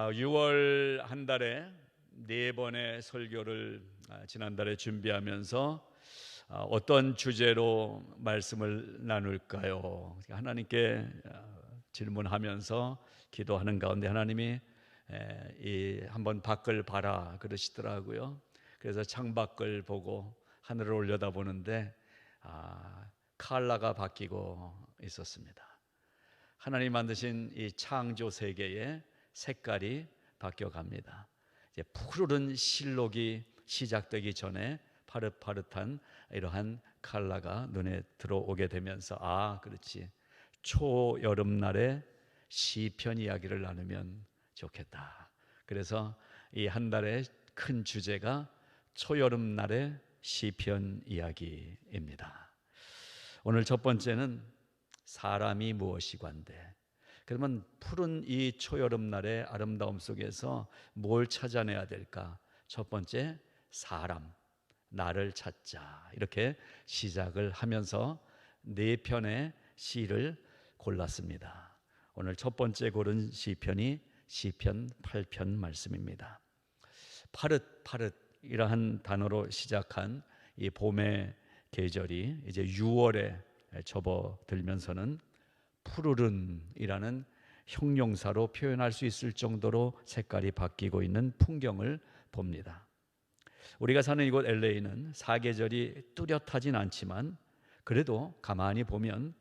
6월 한 달에 4번의 설교를 지난달에 준비하면서 어떤 주제로 말씀을 나눌까요? 하나님께 질문하면서 기도하는 가운데 하나님이 한번 밖을 봐라 그러시더라고요. 그래서 창밖을 보고 하늘을 올려다보는데 컬러가 바뀌고 있었습니다. 하나님 만드신 이 창조 세계에 색깔이 바뀌어갑니다. 이제 푸르른 실록이 시작되기 전에 파릇파릇한 이러한 컬러가 눈에 들어오게 되면서 그렇지, 초여름날에 시편 이야기를 나누면 좋겠다. 그래서 이 한 달의 큰 주제가 초여름날의 시편 이야기입니다. 오늘 첫 번째는 사람이 무엇이관데, 그러면 푸른 이 초여름날의 아름다움 속에서 뭘 찾아내야 될까? 첫 번째, 사람, 나를 찾자. 이렇게 시작을 하면서 4편의 시를 골랐습니다. 오늘 첫 번째 고른 시편이 시편 8편 말씀입니다. 파릇파릇이라한 단어로 시작한 이 봄의 계절이 이제 6월에 접어들면서는 푸르른이라는 형용사로 표현할 수 있을 정도로 색깔이 바뀌고 있는 풍경을 봅니다. 우리가 사는 이곳 LA는 사계절이 뚜렷하진 않지만 그래도 가만히 보면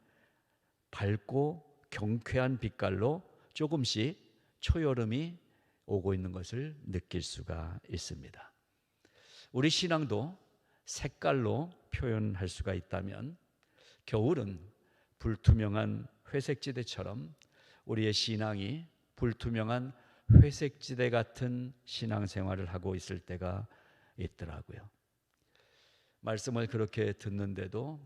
밝고 경쾌한 빛깔로 조금씩 초여름이 오고 있는 것을 느낄 수가 있습니다. 우리 신앙도 색깔로 표현할 수가 있다면 겨울은 불투명한 회색지대처럼 우리의 신앙이 불투명한 회색지대 같은 신앙생활을 하고 있을 때가 있더라고요. 말씀을 그렇게 듣는데도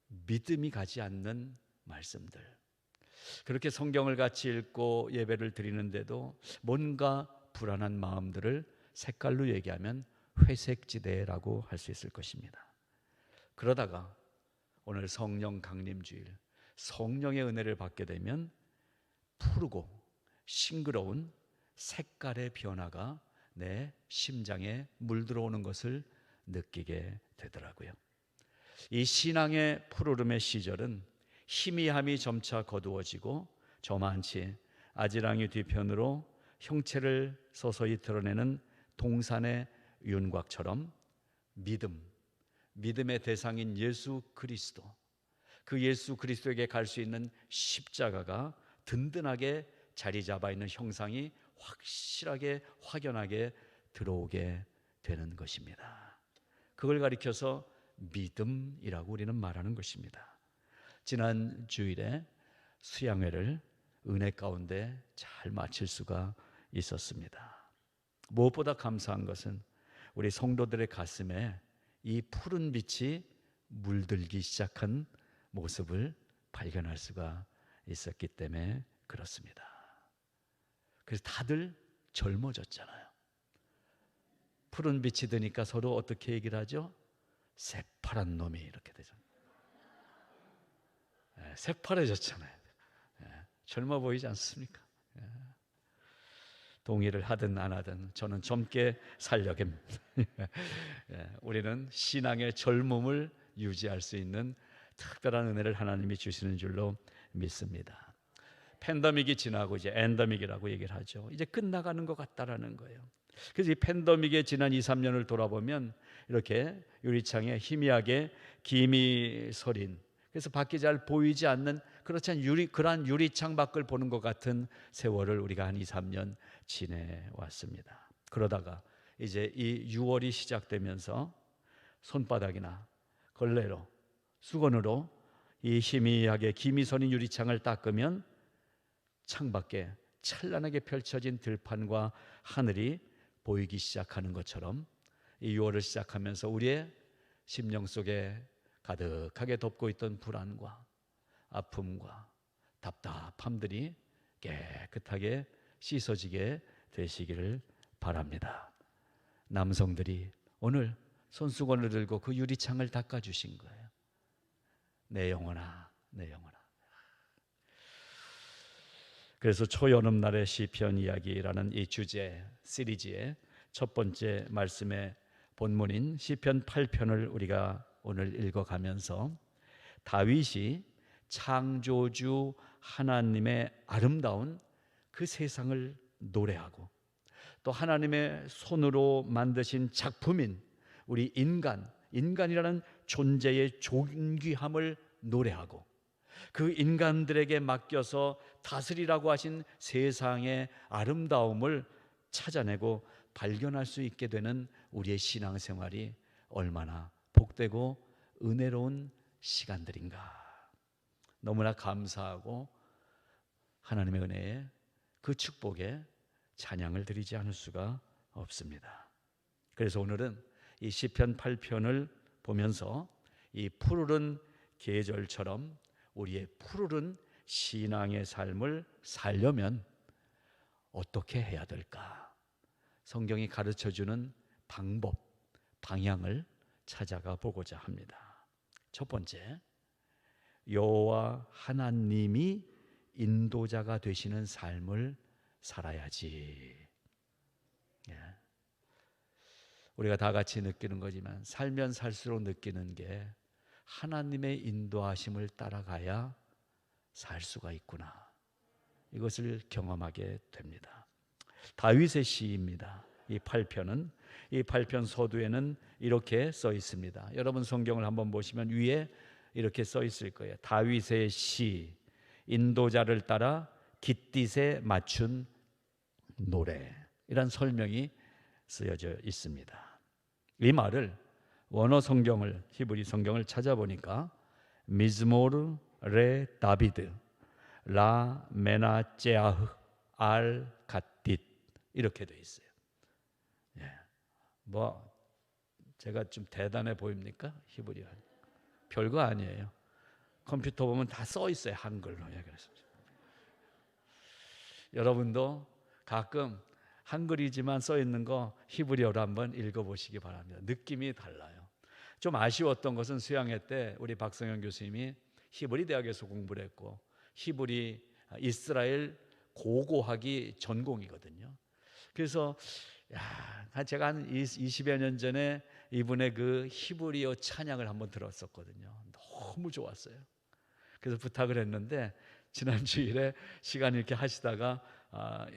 믿음이 가지 않는 말씀들, 그렇게 성경을 같이 읽고 예배를 드리는데도 뭔가 불안한 마음들을 색깔로 얘기하면 회색지대라고 할 수 있을 것입니다. 그러다가 오늘 성령 강림주일, 성령의 은혜를 받게 되면 푸르고 싱그러운 색깔의 변화가 내 심장에 물들어오는 것을 느끼게 되더라고요. 이 신앙의 푸르름의 시절은 희미함이 점차 거두어지고 저만치 아지랑이 뒤편으로 형체를 서서히 드러내는 동산의 윤곽처럼 믿음의 대상인 예수 그리스도, 그 예수 그리스도에게 갈 수 있는 십자가가 든든하게 자리 잡아 있는 형상이 확실하게 확연하게 들어오게 되는 것입니다. 그걸 가리켜서 믿음이라고 우리는 말하는 것입니다. 지난 주일에 수양회를 은혜 가운데 잘 마칠 수가 있었습니다. 무엇보다 감사한 것은 우리 성도들의 가슴에 이 푸른 빛이 물들기 시작한 모습을 발견할 수가 있었기 때문에 그렇습니다. 그래서 다들 젊어졌잖아요. 푸른 빛이 드니까 서로 어떻게 얘기를 하죠? 새파란 놈이, 이렇게 되잖아요. 새파래졌잖아요. 젊어 보이지 않습니까? 동의를 하든 안 하든 저는 젊게 살려갑니다. 우리는 신앙의 젊음을 유지할 수 있는 특별한 은혜를 하나님이 주시는 줄로 믿습니다. 팬데믹이 지나고 이제 엔데믹이라고 얘기를 하죠. 이제 끝나가는 것 같다라는 거예요. 그래서 이 팬데믹의 지난 2, 3년을 돌아보면 이렇게 유리창에 희미하게 김이 서린, 그래서 밖이 잘 보이지 않는 그러한 유리창 밖을 보는 것 같은 세월을 우리가 한 2, 3년 지내왔습니다. 그러다가 이제 이 6월이 시작되면서 손바닥이나 걸레로, 수건으로 이 희미하게 김이 서린 유리창을 닦으면 창밖에 찬란하게 펼쳐진 들판과 하늘이 보이기 시작하는 것처럼 이 6월을 시작하면서 우리의 심령 속에 가득하게 덮고 있던 불안과 아픔과 답답함들이 깨끗하게 씻어지게 되시기를 바랍니다. 남성들이 오늘 손수건을 들고 그 유리창을 닦아주신 거예요. 내 영혼아, 내 영혼아. 그래서 초여름날의 시편 이야기라는 이 주제 시리즈의 첫 번째 말씀의 본문인 시편 8편을 우리가 오늘 읽어가면서 다윗이 창조주 하나님의 아름다운 그 세상을 노래하고 또 하나님의 손으로 만드신 작품인 우리 인간이라는 존재의 존귀함을 노래하고 그 인간들에게 맡겨서 다스리라고 하신 세상의 아름다움을 찾아내고 발견할 수 있게 되는 우리의 신앙생활이 얼마나 복되고 은혜로운 시간들인가. 너무나 감사하고 하나님의 은혜에 그 축복에 찬양을 드리지 않을 수가 없습니다. 그래서 오늘은 이 시편 8편을 보면서 이 푸르른 계절처럼 우리의 푸르른 신앙의 삶을 살려면 어떻게 해야 될까? 성경이 가르쳐주는 방법, 방향을 찾아가 보고자 합니다. 첫 번째, 여호와 하나님이 인도자가 되시는 삶을 살아야지. 우리가 다 같이 느끼는 거지만 살면 살수록 느끼는 게 하나님의 인도하심을 따라가야 살 수가 있구나. 이것을 경험하게 됩니다. 다윗의 시입니다. 이 8편은 이 8편 서두에는 이렇게 써 있습니다. 여러분 성경을 한번 보시면 위에 이렇게 써 있을 거예요. 다윗의 시, 인도자를 따라 깃딧에 맞춘 노래, 이란 설명이 쓰여져 있습니다. 이 말을 원어 성경을 히브리 성경을 찾아보니까 미즈모르 레 다비드 라 메나제아흐 알 갓딧 이렇게 돼 있어요. 뭐 제가 좀 대단해 보입니까? 히브리어 별거 아니에요. 컴퓨터 보면 다 써 있어요. 한글로. 그래서 여러분도 가끔 한글이지만 써 있는 거 히브리어로 한번 읽어보시기 바랍니다. 느낌이 달라요. 좀 아쉬웠던 것은 수양회 때 우리 박성현 교수님이 히브리 대학에서 공부를 했고 히브리 이스라엘 고고학이 전공이거든요. 그래서 제가 한 20여 년 전에 이분의 그 히브리어 찬양을 한번 들었었거든요. 너무 좋았어요. 그래서 부탁을 했는데 지난 주일에 시간 이렇게 하시다가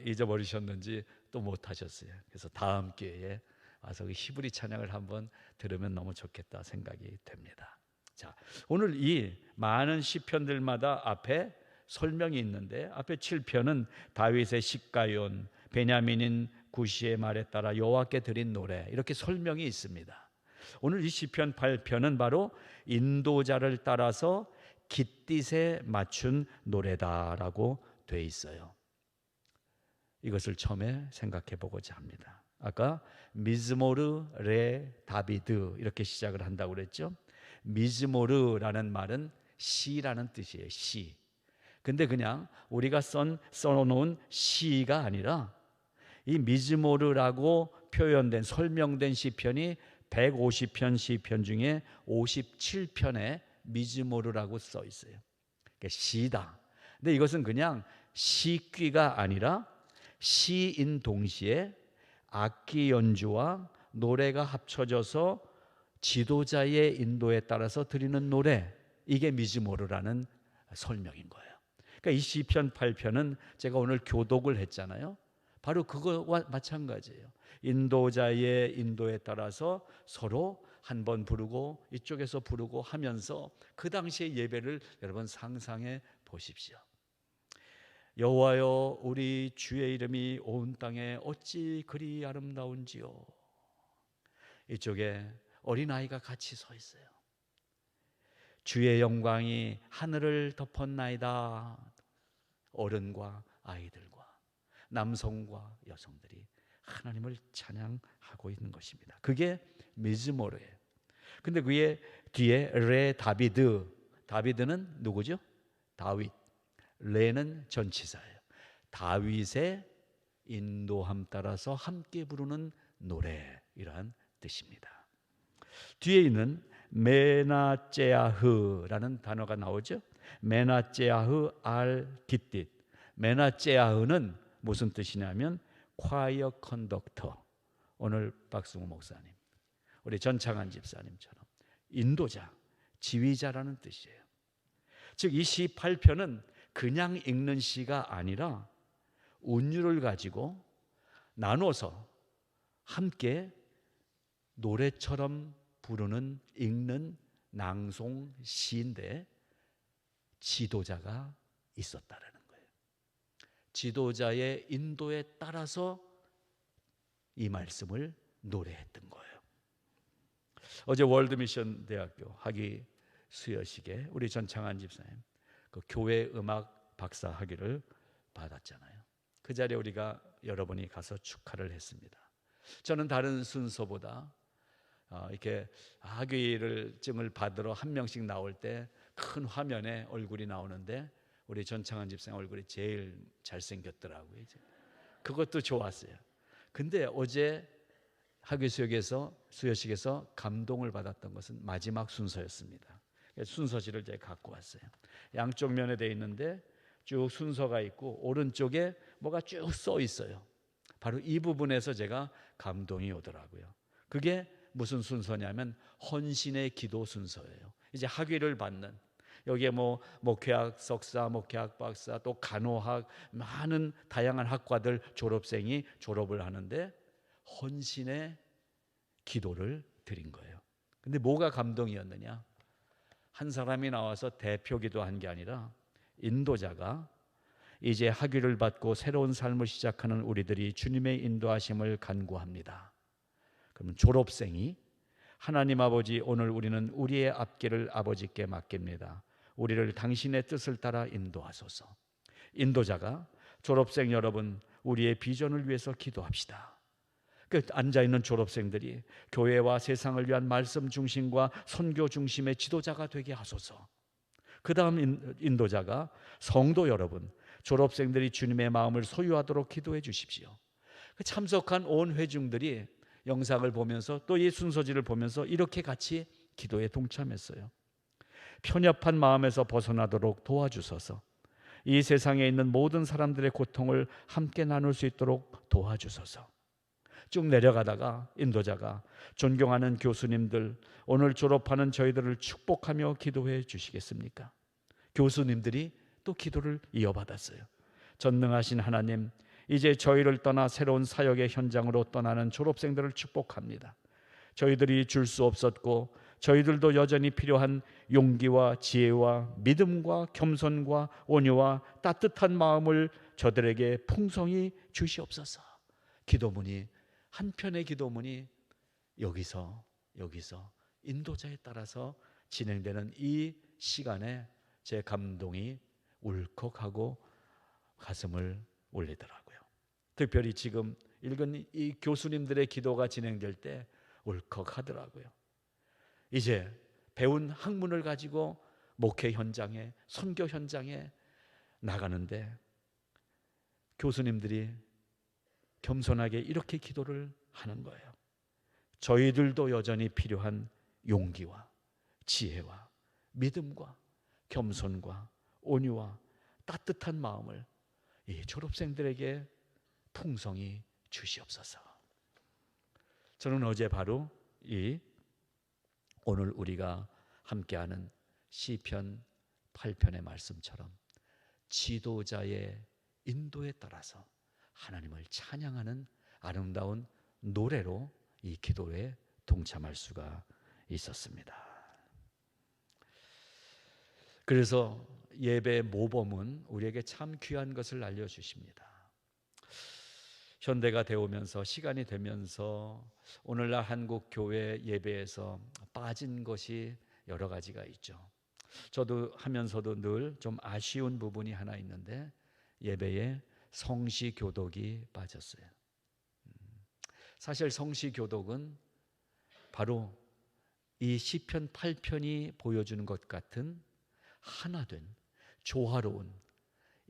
잊어버리셨는지 또 못 하셨어요. 그래서 다음 기회에 와서 그 히브리 찬양을 한번 들으면 너무 좋겠다 생각이 됩니다. 자, 오늘 이 많은 시편들마다 앞에 설명이 있는데 앞에 7편은 다윗의 시가연, 베냐민인 구시의 말에 따라 여호와께 드린 노래, 이렇게 설명이 있습니다. 오늘 이 시편 8편은 바로 인도자를 따라서 깃딧에 맞춘 노래다라고 돼 있어요. 이것을 처음에 생각해 보고자 합니다. 아까 미즈모르 레 다비드 이렇게 시작을 한다고 그랬죠. 미즈모르라는 말은 시라는 뜻이에요. 시. 근데 그냥 우리가 써놓은 시가 아니라 이 미즈모르라고 표현된 설명된 시편이 150편 시편 중에 57편에 미즈모르라고 써 있어요. 그러니까 시다. 근데 이것은 그냥 시귀가 아니라 시인 동시에 악기 연주와 노래가 합쳐져서 지도자의 인도에 따라서 드리는 노래, 이게 미즈모르라는 설명인 거예요. 그러니까 이 시편 8편은 제가 오늘 교독을 했잖아요. 바로 그거와 마찬가지예요. 인도자의 인도에 따라서 서로 한 번 부르고 이쪽에서 부르고 하면서 그 당시의 예배를 여러분 상상해 보십시오. 여호와여, 우리 주의 이름이 온 땅에 어찌 그리 아름다운지요. 이쪽에 어린아이가 같이 서 있어요. 주의 영광이 하늘을 덮었나이다. 어른과 아이들과 남성과 여성들이 하나님을 찬양하고 있는 것입니다. 그게 미즈모르예요. 근데 그의 뒤에 레 다비드, 다비드는 누구죠? 다윗. 레는 전치사예요. 다윗의 인도함 따라서 함께 부르는 노래, 이러한 뜻입니다. 뒤에 있는 메나제아흐라는 단어가 나오죠. 메나제아흐 알 깃딧. 메나체아흐는 무슨 뜻이냐면 콰이어 컨덕터. 오늘 박승우 목사님, 우리 전창한 집사님처럼 인도자, 지휘자라는 뜻이에요. 즉 이 시 8편은 그냥 읽는 시가 아니라 운율을 가지고 나눠서 함께 노래처럼 부르는, 읽는 낭송 시인데 지도자가 있었다라는 거예요. 지도자의 인도에 따라서 이 말씀을 노래했던 거예요. 어제 월드미션 대학교 학위 수여식에 우리 전창한 집사님 그 교회 음악 박사 학위를 받았잖아요. 그 자리에 우리가 여러분이 가서 축하를 했습니다. 저는 다른 순서보다 이렇게 학위를 증을 받으러 한 명씩 나올 때 큰 화면에 얼굴이 나오는데 우리 전창한 집사님 얼굴이 제일 잘생겼더라고요. 그것도 좋았어요. 근데 어제 학위 수여식에서 감동을 받았던 것은 마지막 순서였습니다. 순서지를 제가 갖고 왔어요. 양쪽 면에 돼 있는데 쭉 순서가 있고 오른쪽에 뭐가 쭉 써 있어요. 바로 이 부분에서 제가 감동이 오더라고요. 그게 무슨 순서냐면 헌신의 기도 순서예요. 이제 학위를 받는, 여기에 뭐 목회학 석사, 목회학 박사, 또 간호학, 많은 다양한 학과들 졸업생이 졸업을 하는데 헌신의 기도를 드린 거예요. 근데 뭐가 감동이었느냐? 한 사람이 나와서 대표 기도한 게 아니라 인도자가 이제 학위를 받고 새로운 삶을 시작하는 우리들이 주님의 인도하심을 간구합니다. 그러면 졸업생이 하나님 아버지, 오늘 우리는 우리의 앞길을 아버지께 맡깁니다. 우리를 당신의 뜻을 따라 인도하소서. 인도자가 졸업생 여러분, 우리의 비전을 위해서 기도합시다. 그 앉아있는 졸업생들이 교회와 세상을 위한 말씀 중심과 선교 중심의 지도자가 되게 하소서. 그 다음 인도자가 성도 여러분, 졸업생들이 주님의 마음을 소유하도록 기도해 주십시오. 참석한 온 회중들이 영상을 보면서 또 이 순서지를 보면서 이렇게 같이 기도에 동참했어요. 편협한 마음에서 벗어나도록 도와주소서. 이 세상에 있는 모든 사람들의 고통을 함께 나눌 수 있도록 도와주소서. 쭉 내려가다가 인도자가 존경하는 교수님들, 오늘 졸업하는 저희들을 축복하며 기도해 주시겠습니까? 교수님들이 또 기도를 이어받았어요. 전능하신 하나님, 이제 저희를 떠나 새로운 사역의 현장으로 떠나는 졸업생들을 축복합니다. 저희들이 줄 수 없었고 저희들도 여전히 필요한 용기와 지혜와 믿음과 겸손과 온유와 따뜻한 마음을 저들에게 풍성히 주시옵소서. 기도문이, 한편의 기도문이 여기서 인도자에 따라서 진행되는 이 시간에 제 감동이 울컥하고 가슴을 울리더라고요. 특별히 지금 읽은 이 교수님들의 기도가 진행될 때 울컥하더라고요. 이제 배운 학문을 가지고 목회 현장에, 선교 현장에 나가는데 교수님들이 겸손하게 이렇게 기도를 하는 거예요. 저희들도 여전히 필요한 용기와 지혜와 믿음과 겸손과 온유와 따뜻한 마음을 이 졸업생들에게 풍성히 주시옵소서. 저는 어제 바로 이 오늘 우리가 함께하는 시편 8편의 말씀처럼 지도자의 인도에 따라서 하나님을 찬양하는 아름다운 노래로 이 기도에 동참할 수가 있었습니다. 그래서 예배 모범은 우리에게 참 귀한 것을 알려주십니다. 현대가 되오면서, 시간이 되면서 오늘날 한국 교회 예배에서 빠진 것이 여러 가지가 있죠. 저도 하면서도 늘 좀 아쉬운 부분이 하나 있는데 예배에 성시교독이 빠졌어요. 사실 성시교독은 바로 이 시편 8편이 보여주는 것 같은 하나된 조화로운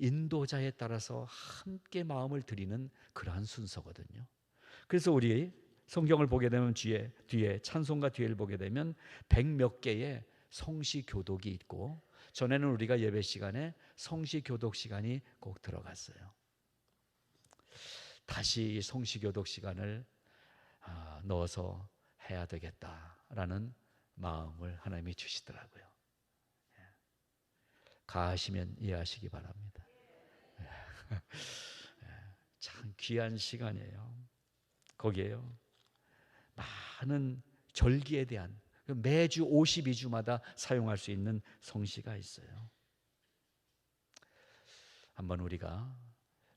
인도자에 따라서 함께 마음을 드리는 그러한 순서거든요. 그래서 우리 성경을 보게 되면 뒤에 찬송가 뒤를 보게 되면 100몇 개의 성시교독이 있고 전에는 우리가 예배 시간에 성시 교독 시간이 꼭 들어갔어요. 다시 이 성시 교독 시간을 넣어서 해야 되겠다라는 마음을 하나님이 주시더라고요. 가하시면 이해하시기 바랍니다. 참 귀한 시간이에요. 거기에요, 많은 절기에 대한, 매주 52주마다 사용할 수 있는 성시가 있어요. 한번 우리가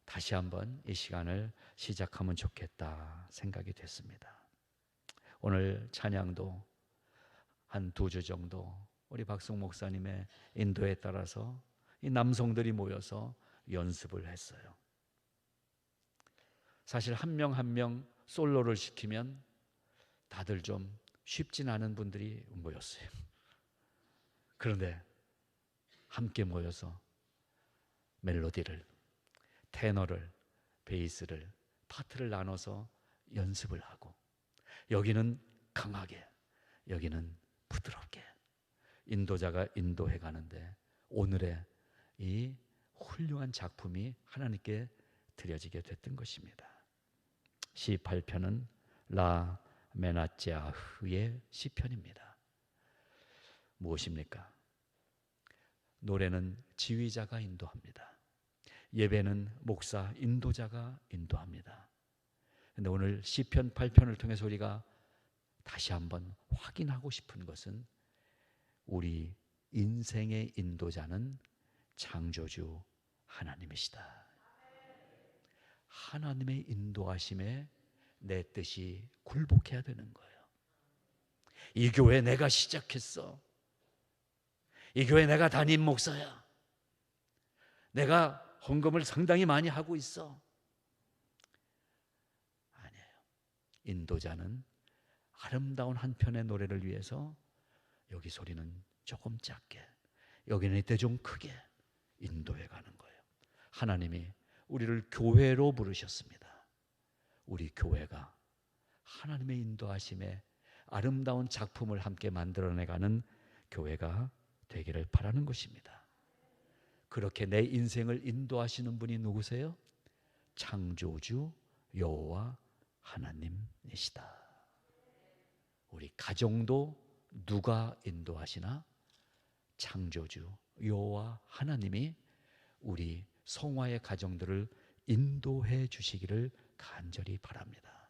다시 한번 이 시간을 시작하면 좋겠다 생각이 됐습니다. 오늘 찬양도 한 2주 정도 우리 박승 목사님의 인도에 따라서 이 남성들이 모여서 연습을 했어요. 사실 한 명 한 명 솔로를 시키면 다들 좀 쉽진 않은 분들이 모였어요. 그런데 함께 모여서 멜로디를, 테너를, 베이스를, 파트를 나눠서 연습을 하고, 여기는 강하게, 여기는 부드럽게 인도자가 인도해 가는데, 오늘의 이 훌륭한 작품이 하나님께 드려지게 됐던 것입니다. 시 8편은 라 메나짜흐의 시편입니다. 무엇입니까? 노래는 지휘자가 인도합니다. 예배는 목사, 인도자가 인도합니다. 그런데 오늘 시편 8편을 통해서 우리가 다시 한번 확인하고 싶은 것은, 우리 인생의 인도자는 창조주 하나님이시다. 하나님의 인도하심에 내 뜻이 굴복해야 되는 거예요. 이 교회 내가 시작했어. 이 교회 내가 담임 목사야. 내가 헌금을 상당히 많이 하고 있어. 아니에요. 인도자는 아름다운 한 편의 노래를 위해서 여기 소리는 조금 작게, 여기는 이때 좀 크게 인도해 가는 거예요. 하나님이 우리를 교회로 부르셨습니다. 우리 교회가 하나님의 인도하심에 아름다운 작품을 함께 만들어내가는 교회가 되기를 바라는 것입니다. 그렇게 내 인생을 인도하시는 분이 누구세요? 창조주 여호와 하나님이시다. 우리 가정도 누가 인도하시나? 창조주 여호와 하나님이 우리 성화의 가정들을 인도해 주시기를 간절히 바랍니다.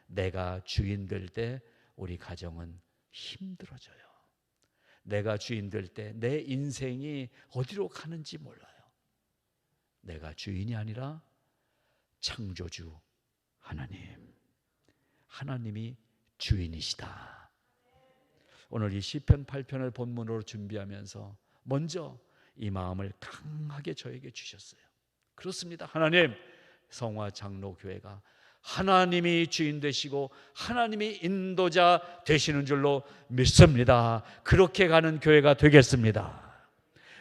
내가 주인 될 때 우리 가정은 힘들어져요. 내가 주인 될 때 내 인생이 어디로 가는지 몰라요. 내가 주인이 아니라 창조주 하나님이 주인이시다. 오늘 이 시편 8편을 본문으로 준비하면서 먼저 이 마음을 강하게 저에게 주셨어요. 그렇습니다. 하나님, 성화 장로교회가 하나님이 주인 되시고 하나님이 인도자 되시는 줄로 믿습니다. 그렇게 가는 교회가 되겠습니다.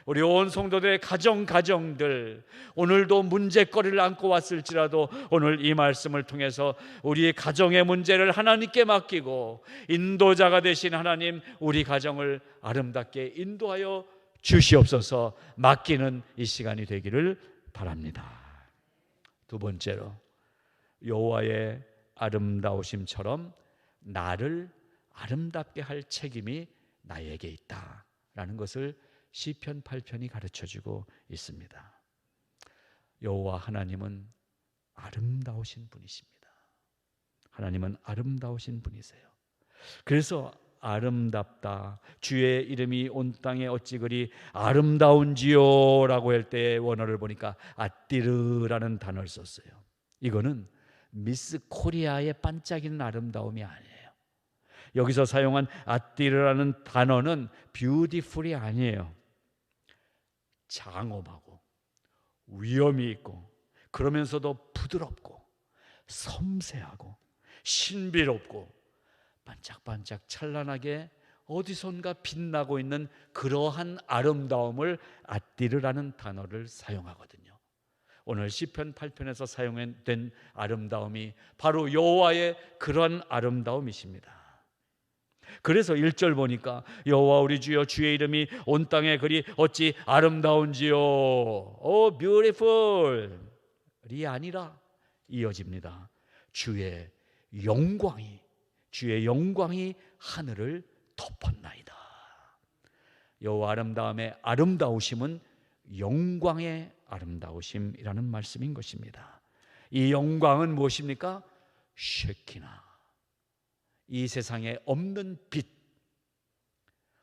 우리 온 성도들의 가정들, 오늘도 문제거리를 안고 왔을지라도 오늘 이 말씀을 통해서 우리의 가정의 문제를 하나님께 맡기고, 인도자가 되신 하나님, 우리 가정을 아름답게 인도하여 주시옵소서. 맡기는 이 시간이 되기를 바랍니다. 두 번째로, 여호와의 아름다우심처럼 나를 아름답게 할 책임이 나에게 있다라는 것을 시편 8편이 가르쳐주고 있습니다. 여호와 하나님은 아름다우신 분이십니다. 하나님은 아름다우신 분이세요. 그래서 아름답다, 주의 이름이 온 땅에 어찌 그리 아름다운지요 라고 할 때의 원어를 보니까 아띠르라는 단어를 썼어요. 이거는 미스 코리아의 반짝이는 아름다움이 아니에요. 여기서 사용한 아띠르라는 단어는 뷰티풀이 아니에요. 장엄하고 위엄이 있고, 그러면서도 부드럽고 섬세하고 신비롭고 반짝반짝 찬란하게 어디선가 빛나고 있는 그러한 아름다움을 아띠르라는 단어를 사용하거든요. 오늘 시편 8편에서 사용된 아름다움이 바로 여호와의 그런 아름다움이십니다. 그래서 1절 보니까 여호와 우리 주여 주의 이름이 온 땅에 그리 어찌 아름다운지요. 오 beautiful이 아니라 이어집니다. 주의 영광이 하늘을 덮었나이다. 여호와 아름다움의 아름다우심은 영광의 아름다우심이라는 말씀인 것입니다. 이 영광은 무엇입니까? 쉐키나, 이 세상에 없는 빛,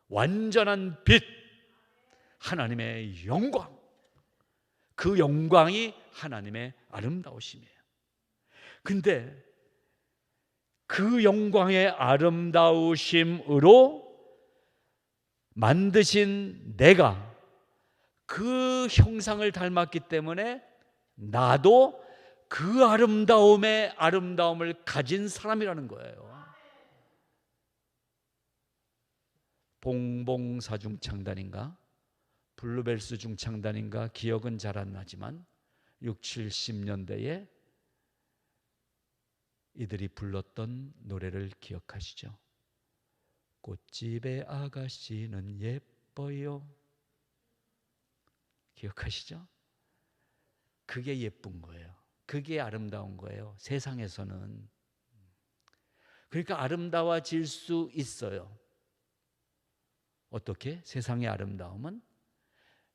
완전한 빛, 하나님의 영광, 그 영광이 하나님의 아름다우심이에요. 근데 그 영광의 아름다우심으로 만드신 내가 그 형상을 닮았기 때문에 나도 그 아름다움을 가진 사람이라는 거예요. 봉봉사 중창단인가 블루벨스 중창단인가 기억은 잘 안 나지만 60, 70년대에 이들이 불렀던 노래를 기억하시죠? 꽃집의 아가씨는 예뻐요. 기억하시죠? 그게 예쁜 거예요. 그게 아름다운 거예요. 세상에서는. 그러니까 아름다워질 수 있어요. 어떻게? 세상의 아름다움은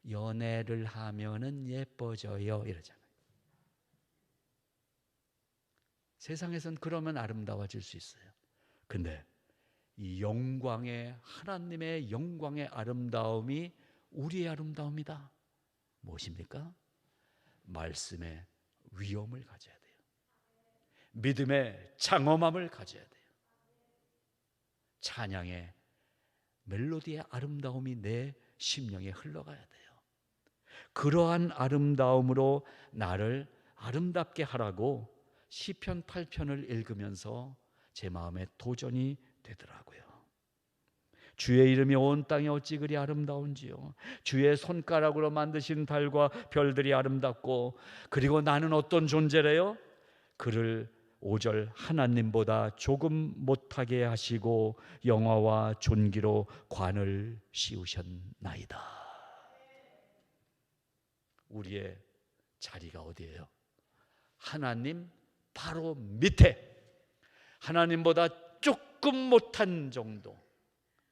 연애를 하면은 예뻐져요 이러잖아요. 세상에선 그러면 아름다워질 수 있어요. 근데 이 하나님의 영광의 아름다움이 우리의 아름다움이다. 무엇입니까? 말씀의 위엄을 가져야 돼요. 믿음의 장엄함을 가져야 돼요. 찬양의 멜로디의 아름다움이 내 심령에 흘러가야 돼요. 그러한 아름다움으로 나를 아름답게 하라고 시편 8편을 읽으면서 제 마음에 도전이 되더라고요. 주의 이름이 온 땅에 어찌 그리 아름다운지요. 주의 손가락으로 만드신 달과 별들이 아름답고, 그리고 나는 어떤 존재래요? 그를 5절 하나님보다 조금 못하게 하시고 영화와 존귀로 관을 씌우셨나이다. 우리의 자리가 어디예요? 하나님 바로 밑에, 하나님보다 조금 못한 정도,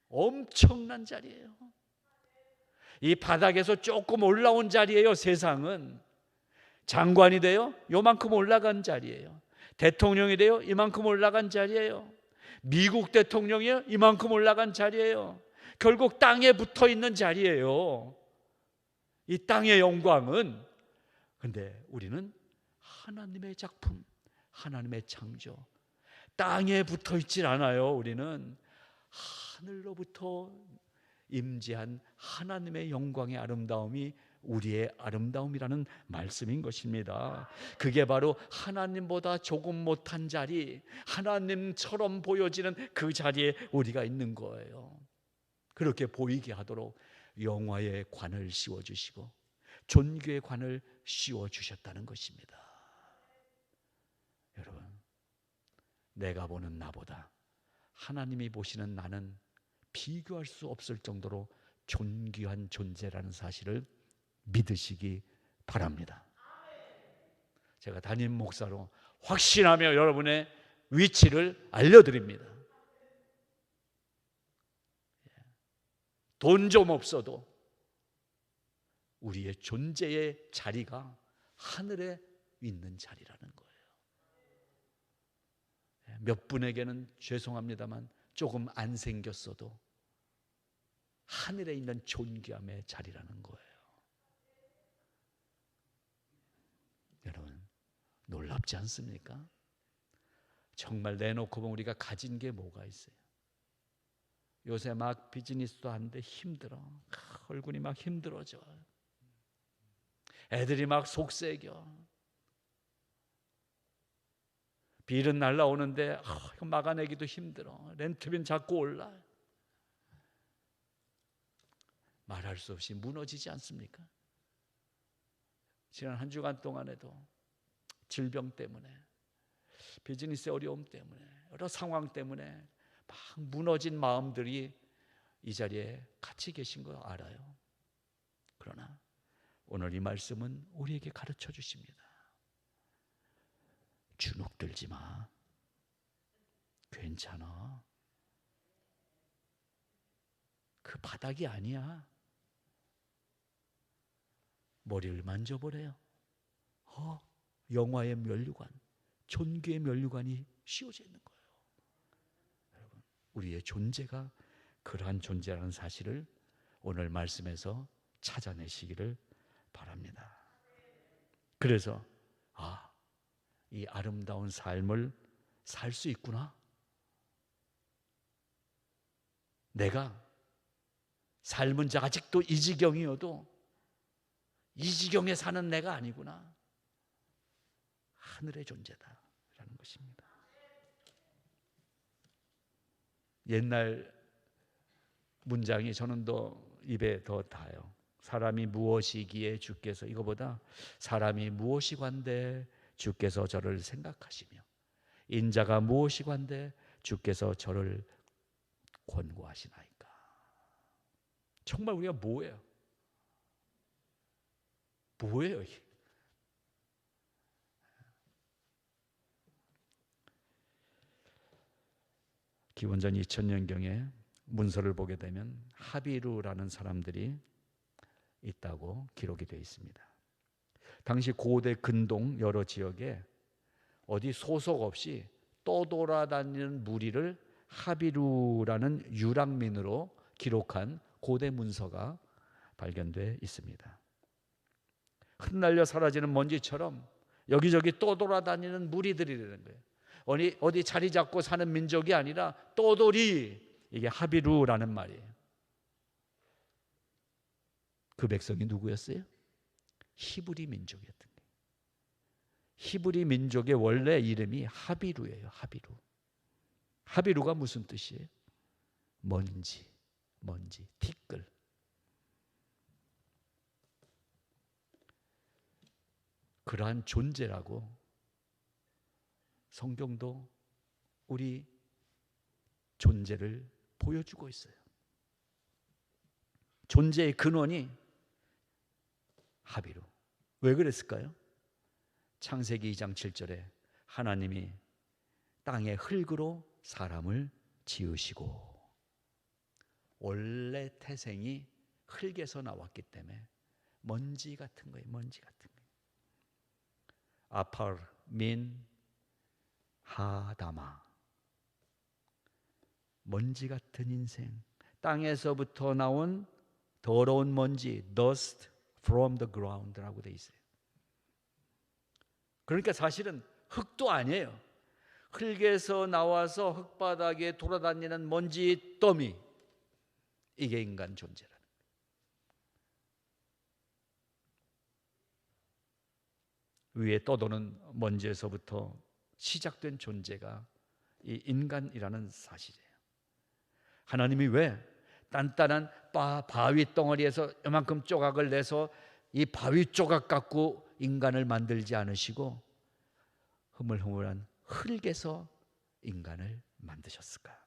엄청난 자리예요. 이 바닥에서 조금 올라온 자리예요. 세상은 장관이 돼요? 요만큼 올라간 자리예요. 대통령이 돼요? 이만큼 올라간 자리예요. 미국 대통령이요? 이만큼 올라간 자리예요. 결국 땅에 붙어 있는 자리예요. 이 땅의 영광은. 근데 우리는 하나님의 작품, 하나님의 창조, 땅에 붙어 있질 않아요. 우리는 하늘로부터 임재한 하나님의 영광의 아름다움이 우리의 아름다움이라는 말씀인 것입니다. 그게 바로 하나님보다 조금 못한 자리, 하나님처럼 보여지는 그 자리에 우리가 있는 거예요. 그렇게 보이게 하도록 영화의 관을 씌워주시고 존귀의 관을 씌워주셨다는 것입니다. 여러분, 내가 보는 나보다 하나님이 보시는 나는 비교할 수 없을 정도로 존귀한 존재라는 사실을 믿으시기 바랍니다. 제가 담임 목사로 확신하며 여러분의 위치를 알려드립니다. 돈 좀 없어도 우리의 존재의 자리가 하늘에 있는 자리라는 거예요. 몇 분에게는 죄송합니다만 조금 안 생겼어도 하늘에 있는 존귀함의 자리라는 거예요. 여러분, 놀랍지 않습니까? 정말 내놓고 보면 우리가 가진 게 뭐가 있어요? 요새 막 비즈니스도 하는데 힘들어. 얼굴이 막 힘들어져. 애들이 막 속세겨. 빌은 날라오는데 이거 막아내기도 힘들어. 렌트비는 자꾸 올라. 말할 수 없이 무너지지 않습니까? 지난 한 주간 동안에도 질병 때문에, 비즈니스 어려움 때문에, 여러 상황 때문에 막 무너진 마음들이 이 자리에 같이 계신 거 알아요. 그러나 오늘 이 말씀은 우리에게 가르쳐 주십니다. 주눅들지 마. 괜찮아. 그 바닥이 아니야. 머리를 만져보래요. 영화의 면류관, 존귀의 면류관이 씌워져 있는 거예요. 여러분, 우리의 존재가 그러한 존재라는 사실을 오늘 말씀에서 찾아내시기를 바랍니다. 그래서 이 아름다운 삶을 살 수 있구나. 내가 삶은 아직도 이 지경이어도 이 지경에 사는 내가 아니구나. 하늘의 존재다라는 것입니다. 옛날 문장이 저는 더 입에 더 닿아요. 사람이 무엇이기에 주께서, 이거보다 사람이 무엇이관데 주께서 저를 생각하시며 인자가 무엇이관데 주께서 저를 권고하시나이까. 정말 우리가 뭐예요? 뭐예요 이게? 기원전 2000년경에 문서를 보게 되면 하비루라는 사람들이 있다고 기록이 되어 있습니다. 당시 고대 근동 여러 지역에 어디 소속 없이 떠돌아다니는 무리를 하비루라는 유랑민으로 기록한 고대 문서가 발견되어 있습니다. 흩날려 사라지는 먼지처럼 여기저기 떠돌아다니는 무리들이라는 거예요. 어디 자리 잡고 사는 민족이 아니라 떠돌이, 이게 하비루라는 말이에요. 그 백성이 누구였어요? 히브리 민족이었던 거예요. 히브리 민족의 원래 이름이 하비루예요. 하비루. 하비루가 무슨 뜻이에요? 먼지, 티끌. 그러한 존재라고 성경도 우리 존재를 보여주고 있어요. 존재의 근원이 하비루. 왜 그랬을까요? 창세기 2장 7절에 하나님이 땅의 흙으로 사람을 지으시고, 원래 태생이 흙에서 나왔기 때문에 먼지 같은 거예요. 먼지 같은 거예요. 아팔 민 하다마, 먼지 같은 인생, 땅에서부터 나온 더러운 먼지, dust from the ground라고 돼 있어요. 그러니까 사실은 흙도 아니에요. 흙에서 나와서 흙바닥에 돌아다니는 먼지 더미, 이게 인간 존재라는 거예요. 위에 떠도는 먼지에서부터 시작된 존재가 이 인간이라는 사실이에요. 하나님이 왜 단단한 바위 덩어리에서 이만큼 조각을 내서 이 바위 조각 갖고 인간을 만들지 않으시고 흐물흐물한 흙에서 인간을 만드셨을까?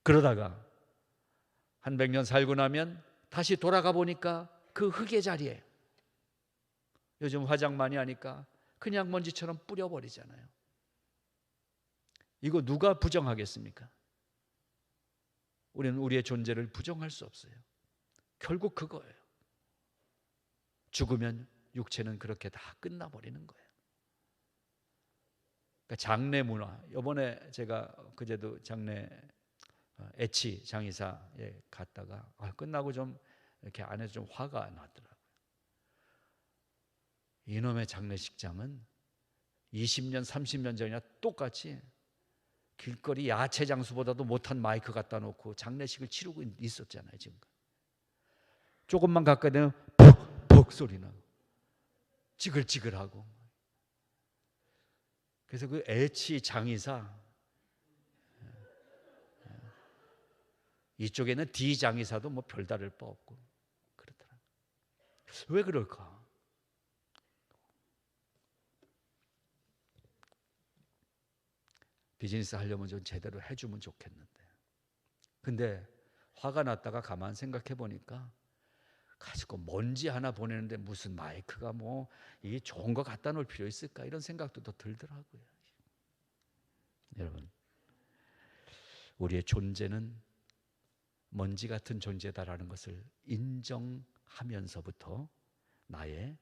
그러다가 한 100년 살고 나면 다시 돌아가 보니까 그 흙의 자리에, 요즘 화장 많이 하니까 그냥 먼지처럼 뿌려버리잖아요. 이거 누가 부정하겠습니까? 우리는 우리의 존재를 부정할 수 없어요. 결국 그거예요. 죽으면 육체는 그렇게 다 끝나버리는 거예요. 그러니까 장례 문화, 이번에 제가 그제도 장례 애치 장의사에 갔다가 끝나고 좀 이렇게 안에서 좀 화가 나더라고요. 이놈의 장례식장은 20년, 30년 전이나 똑같이 길거리 야채 장수보다도 못한 마이크 갖다 놓고 장례식을 치르고 있었잖아요. 지금 조금만 가까이 되면 퍽퍽 소리 나고 찌글찌글하고. 그래서 그 애치 장의사, 이쪽에는 D 장의사도 뭐 별다를 바 없고 그렇더라. 왜 그럴까? 비즈니스 하려면 좀 제대로 해주면 좋겠는데. 근데 화가 났다가 가만 생각해 보니까 가지고 먼지 하나 보내는데 무슨 마이크가 뭐 이게 좋은 거 갖다 놓을 필요 있을까, 이런 생각도 더 들더라고요. 여러분, 우리의 존재는 먼지 같은 존재다라는 것을 인정하면서부터 나의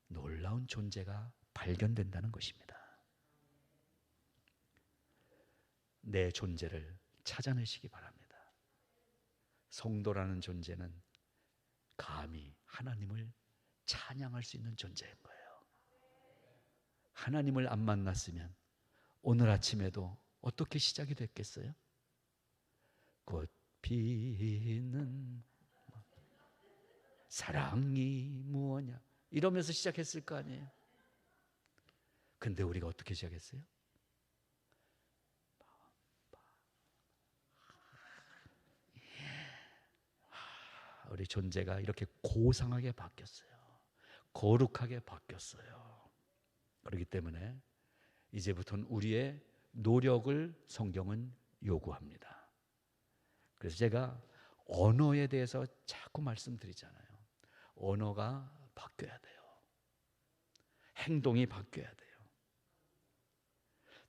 놀라운 존재가 발견된다는 것입니다. 내 존재를 찾아내시기 바랍니다. 성도라는 존재는 감히 하나님을 찬양할 수 있는 존재인 거예요. 하나님을 안 만났으면 오늘 아침에도 어떻게 시작이 됐겠어요? 꽃 피는 사랑이 무엇냐 이러면서 시작했을 거 아니에요. 근데 우리가 어떻게 시작했어요? 우리 존재가 이렇게 고상하게 바뀌었어요. 거룩하게 바뀌었어요. 그렇기 때문에 이제부터는 우리의 노력을 성경은 요구합니다. 그래서 제가 언어에 대해서 자꾸 말씀드리잖아요. 언어가 바뀌어야 돼요. 행동이 바뀌어야 돼요.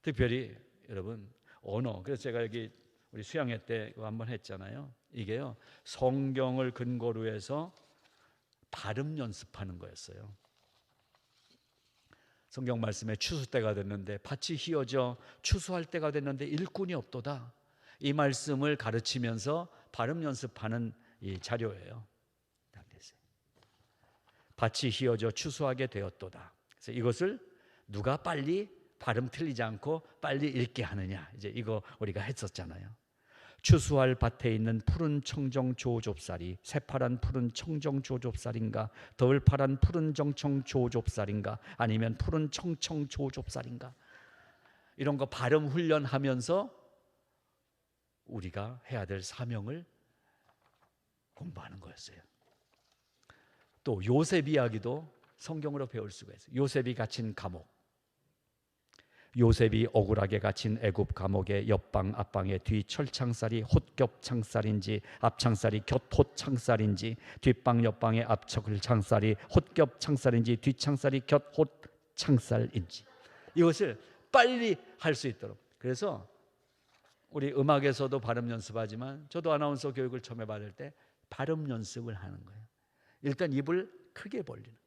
특별히 여러분, 언어. 그래서 제가 여기 우리 수양회 때 한번 했잖아요. 이게요, 성경을 근거로 해서 발음 연습하는 거였어요. 성경 말씀에 추수 때가 됐는데 밭이 휘어져 추수할 때가 됐는데 일꾼이 없도다. 이 말씀을 가르치면서 발음 연습하는 이 자료예요. 밭이 휘어져 추수하게 되었도다. 그래서 이것을 누가 빨리 발음 틀리지 않고 빨리 읽게 하느냐, 이제 이거 우리가 했었잖아요. 추수할 밭에 있는 푸른 청정 조좁쌀이 새파란 푸른 청정 조좁쌀인가, 덜 파란 푸른 정청 조좁쌀인가, 아니면 푸른 청청 조좁쌀인가, 이런 거 발음 훈련하면서 우리가 해야 될 사명을 공부하는 거였어요. 또 요셉 이야기도 성경으로 배울 수가 있어요. 요셉이 갇힌 감옥, 요셉이 억울하게 갇힌 애굽 감옥의 옆방 앞방의 뒤 철창살이 홑겹 창살인지 앞창살이 곁홑 창살인지, 뒷방 옆방의 앞철 창살이 홑겹 창살인지 뒷창살이 곁홑 창살인지, 이것을 빨리 할 수 있도록. 그래서 우리 음악에서도 발음 연습하지만 저도 아나운서 교육을 처음에 받을 때 발음 연습을 하는 거예요. 일단 입을 크게 벌리는,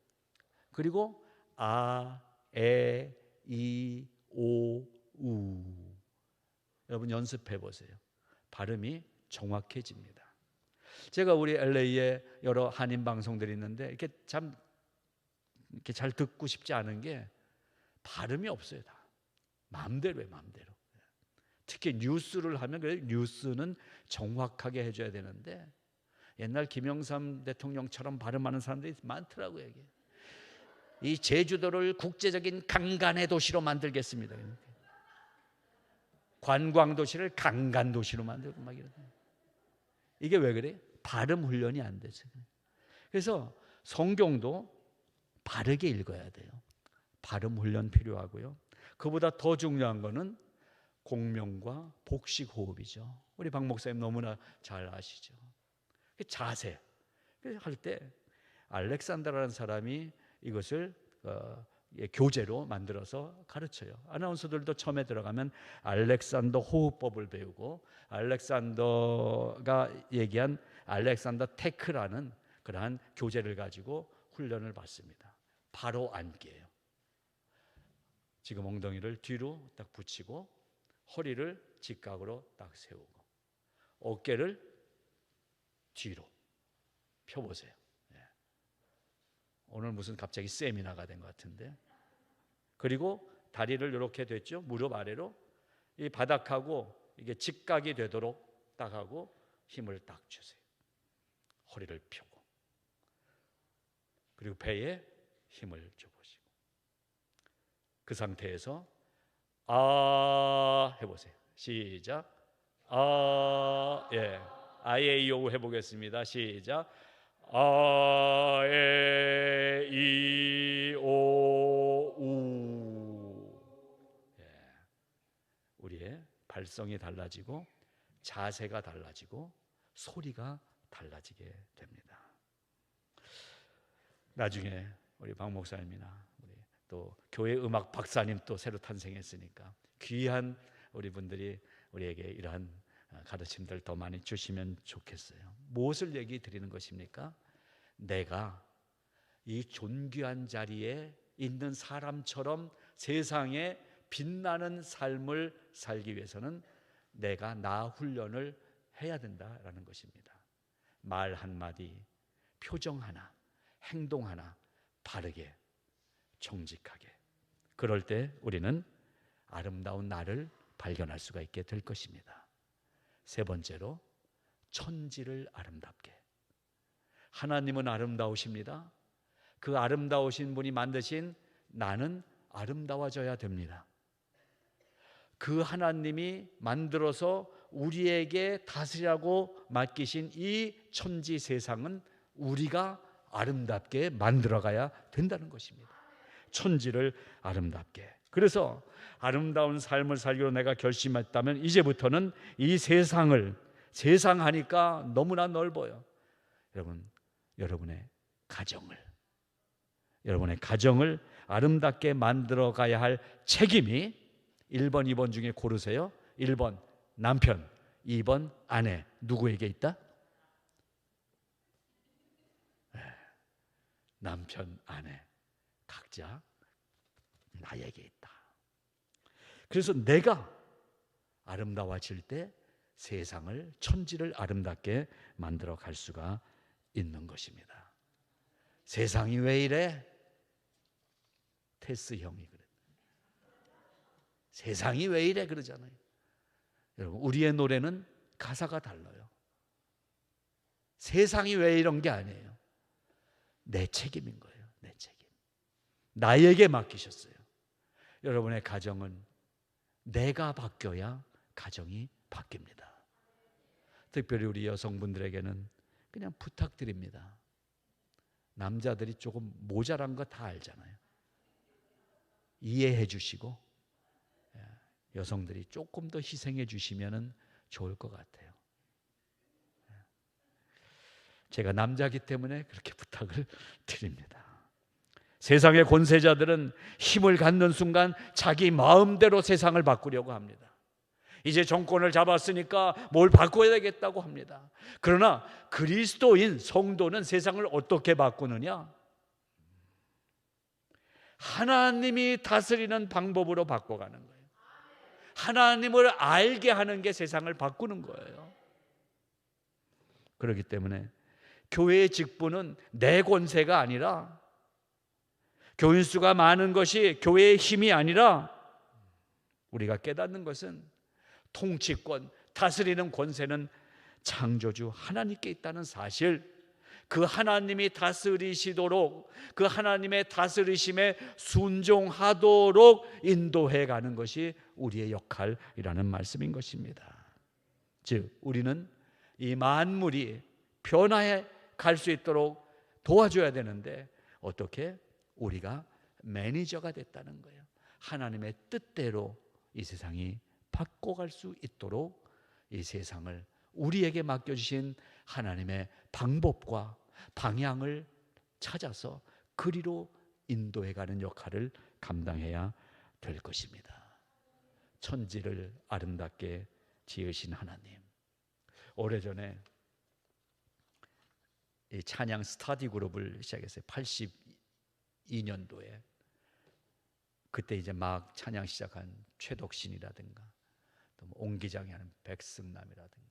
그리고 아, 에, 이, 오, 우. 여러분 연습해 보세요. 발음이 정확해집니다. 제가 우리 LA에 여러 한인 방송들이 있는데 이렇게 잘 듣고 싶지 않은 게 발음이 없어요. 다 마음대로 해, 마음대로. 특히 뉴스를 하면, 그래 뉴스는 정확하게 해줘야 되는데 옛날 김영삼 대통령처럼 발음하는 사람들이 많더라고요. 이게. 이 제주도를 국제적인 강간의 도시로 만들겠습니다. 관광 도시를 강간 도시로 만들고 막 이러고. 이게 왜 그래? 발음 훈련이 안 돼서. 그래서 성경도 바르게 읽어야 돼요. 발음 훈련 필요하고요. 그보다 더 중요한 거는 공명과 복식 호흡이죠. 우리 박 목사님 너무나 잘 아시죠. 자세 할 때 알렉산더라는 사람이 이것을 교재로 만들어서 가르쳐요. 아나운서들도 처음에 들어가면 알렉산더 호흡법을 배우고, 알렉산더가 얘기한 알렉산더 테크라는 그러한 교재를 가지고 훈련을 받습니다. 바로 앉기예요. 지금 엉덩이를 뒤로 딱 붙이고 허리를 직각으로 딱 세우고 어깨를 뒤로 펴보세요. 오늘 무슨 갑자기 세미나가 된 것 같은데. 그리고 다리를 이렇게 됐죠. 무릎 아래로 이 바닥하고 이게 직각이 되도록 딱 하고 힘을 딱 주세요. 허리를 펴고, 그리고 배에 힘을 줘보시고, 그 상태에서 아 해보세요. 시작. 아, 예, 아에이오 해보겠습니다. 시작. 아, 에, 이, 오, 우. 예. 우리의 발성이 달라지고 자세가 달라지고 소리가 달라지게 됩니다. 나중에 우리 박 목사님이나 우리 또 교회 음악 박사님 또 새로 탄생했으니까 귀한 우리 분들이 우리에게 이러한 가르침들 더 많이 주시면 좋겠어요. 무엇을 얘기 드리는 것입니까? 내가 이 존귀한 자리에 있는 사람처럼 세상에 빛나는 삶을 살기 위해서는 내가 나 훈련을 해야 된다라는 것입니다. 말 한마디, 표정 하나, 행동 하나 바르게, 정직하게. 그럴 때 우리는 아름다운 나를 발견할 수가 있게 될 것입니다. 세 번째로 천지를 아름답게. 하나님은 아름다우십니다. 그 아름다우신 분이 만드신 나는 아름다워져야 됩니다. 그 하나님이 만들어서 우리에게 다스리라고 맡기신 이 천지 세상은 우리가 아름답게 만들어가야 된다는 것입니다. 천지를 아름답게. 그래서 아름다운 삶을 살기로 내가 결심했다면 이제부터는 이 세상을, 세상 하니까 너무나 넓어요. 여러분의 가정을 아름답게 만들어 가야 할 책임이 1번, 2번 중에 고르세요. 1번 남편, 2번 아내. 누구에게 있다? 남편, 아내 각자 나에게 있다. 그래서 내가 아름다워질 때 세상을, 천지를 아름답게 만들어 갈 수가 있는 것입니다. 세상이 왜 이래? 테스 형이 그래. 세상이 왜 이래 그러잖아요. 여러분, 우리의 노래는 가사가 달라요. 세상이 왜 이런 게 아니에요. 내 책임인 거예요. 내 책임. 나에게 맡기셨어요. 여러분의 가정은 내가 바뀌어야 가정이 바뀝니다. 특별히 우리 여성분들에게는 그냥 부탁드립니다. 남자들이 조금 모자란 거 다 알잖아요. 이해해 주시고 여성들이 조금 더 희생해 주시면 좋을 것 같아요. 제가 남자기 때문에 그렇게 부탁을 드립니다. 세상의 권세자들은 힘을 갖는 순간 자기 마음대로 세상을 바꾸려고 합니다. 이제 정권을 잡았으니까 뭘 바꿔야 되겠다고 합니다. 그러나 그리스도인 성도는 세상을 어떻게 바꾸느냐? 하나님이 다스리는 방법으로 바꿔가는 거예요. 하나님을 알게 하는 게 세상을 바꾸는 거예요. 그렇기 때문에 교회의 직분은 내 권세가 아니라, 교인 수가 많은 것이 교회의 힘이 아니라, 우리가 깨닫는 것은 통치권, 다스리는 권세는 창조주 하나님께 있다는 사실, 그 하나님이 다스리시도록, 그 하나님의 다스리심에 순종하도록 인도해 가는 것이 우리의 역할이라는 말씀인 것입니다. 즉 우리는 이 만물이 변화해 갈 수 있도록 도와줘야 되는데, 어떻게? 우리가 매니저가 됐다는 거예요. 하나님의 뜻대로 이 세상이 바꿔갈 수 있도록 이 세상을 우리에게 맡겨주신 하나님의 방법과 방향을 찾아서 그리로 인도해가는 역할을 감당해야 될 것입니다. 천지를 아름답게 지으신 하나님. 오래전에 이 찬양 스터디 그룹을 시작했어요. 82년도에. 그때 이제 막 찬양 시작한 최덕신이라든가 또 옹기장이 하는 백승남이라든가,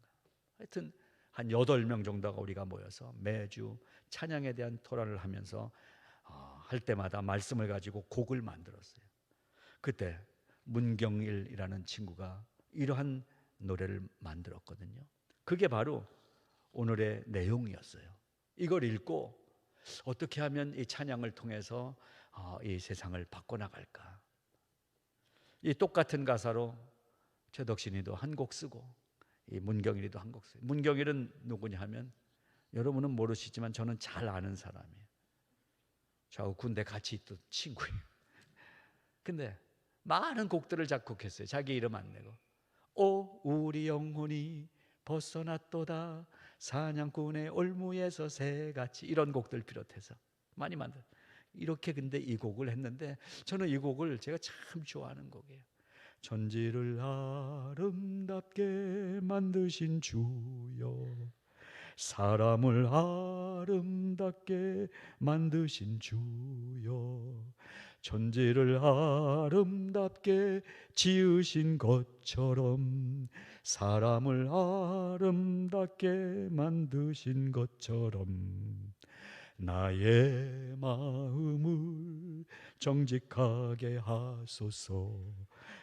하여튼 한 8명 정도가 우리가 모여서 매주 찬양에 대한 토론을 하면서 할 때마다 말씀을 가지고 곡을 만들었어요. 그때 문경일이라는 친구가 이러한 노래를 만들었거든요. 그게 바로 오늘의 내용이었어요. 이걸 읽고 어떻게 하면 이 찬양을 통해서 이 세상을 바꿔나갈까. 이 똑같은 가사로 최덕신이도 한 곡 쓰고 이 문경일이도 한 곡 쓰고. 문경일은 누구냐 하면 여러분은 모르시지만 저는 잘 아는 사람이에요. 저하고 군대 같이 있던 친구예요. 근데 많은 곡들을 작곡했어요. 자기 이름 안 내고 오 우리 영혼이 벗어났도다 사냥꾼의 올무에서 새같이, 이런 곡들 비롯해서 많이 만들 이렇게. 근데 이 곡을 했는데 저는 이 곡을 제가 참 좋아하는 곡이에요. 천지를 아름답게 만드신 주여, 사람을 아름답게 만드신 주여, 천지를 아름답게 지으신 것처럼 사람을 아름답게 만드신 것처럼 나의 마음을 정직하게 하소서.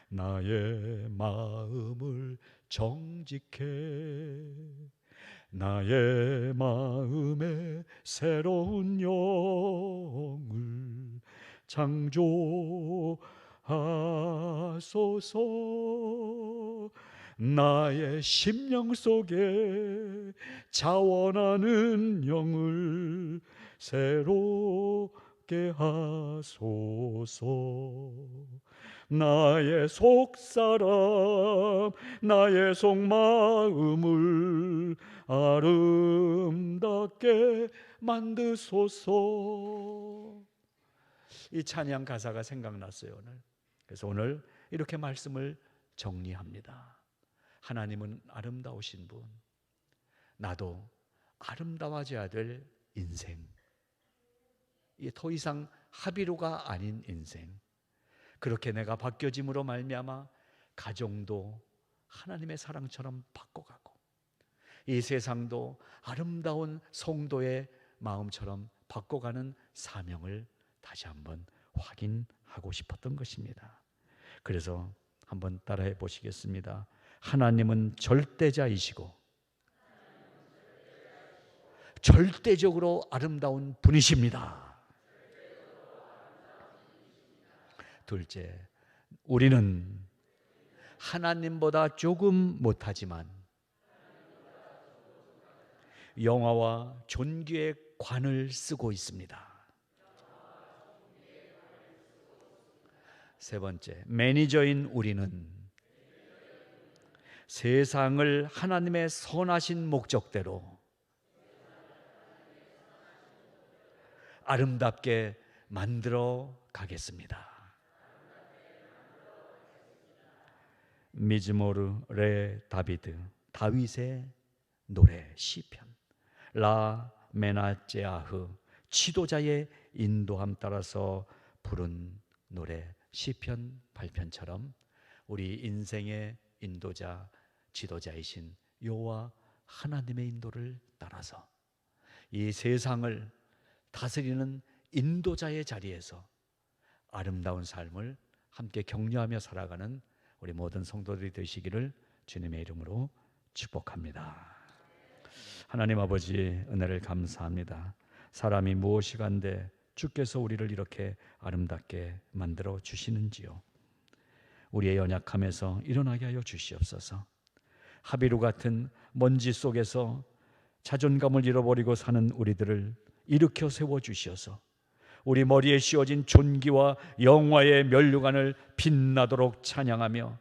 나의 마음을 정직해 나의 마음에 새로운 영을 창조하소서. 나의 심령 속에 자원하는 영을 새롭게 하소서. 나의 속사람 나의 속마음을 아름답게 만드소서. 이 찬양 가사가 생각났어요 오늘. 그래서 오늘 이렇게 말씀을 정리합니다. 하나님은 아름다우신 분, 나도 아름다워져야 될 인생, 이게 더 이상 합의로가 아닌 인생, 그렇게 내가 바뀌어짐으로 말미암아 가정도 하나님의 사랑처럼 바꿔가고 이 세상도 아름다운 성도의 마음처럼 바꿔가는 사명을 다시 한번 확인하고 싶었던 것입니다. 그래서 한번 따라해 보시겠습니다. 하나님은 절대자이시고 절대적으로 아름다운 분이십니다. 둘째, 우리는 하나님보다 조금 못하지만 영화와 존귀의 관을 쓰고 있습니다. 세 번째, 매니저인 우리는 세상을 하나님의 선하신 목적대로 아름답게 만들어 가겠습니다. 미즈모르 레 다비드, 다윗의 노래 시편, 라 메나제아흐, 지도자의 인도함 따라서 부른 노래 시편 8편처럼 우리 인생의 인도자, 지도자이신 여호와 하나님의 인도를 따라서 이 세상을 다스리는 인도자의 자리에서 아름다운 삶을 함께 격려하며 살아가는 우리 모든 성도들이 되시기를 주님의 이름으로 축복합니다. 하나님 아버지, 은혜를 감사합니다. 사람이 무엇이간데 주께서 우리를 이렇게 아름답게 만들어 주시는지요. 우리의 연약함에서 일어나게 하여 주시옵소서. 하비루 같은 먼지 속에서 자존감을 잃어버리고 사는 우리들을 일으켜 세워 주시어서 우리 머리에 씌워진 존귀와 영화의 면류관을 빛나도록 찬양하며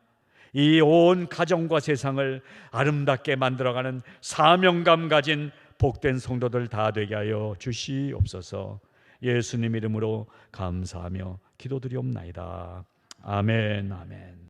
이 온 가정과 세상을 아름답게 만들어가는 사명감 가진 복된 성도들 다 되게 하여 주시옵소서. 예수님 이름으로 감사하며 기도드리옵나이다. 아멘, 아멘.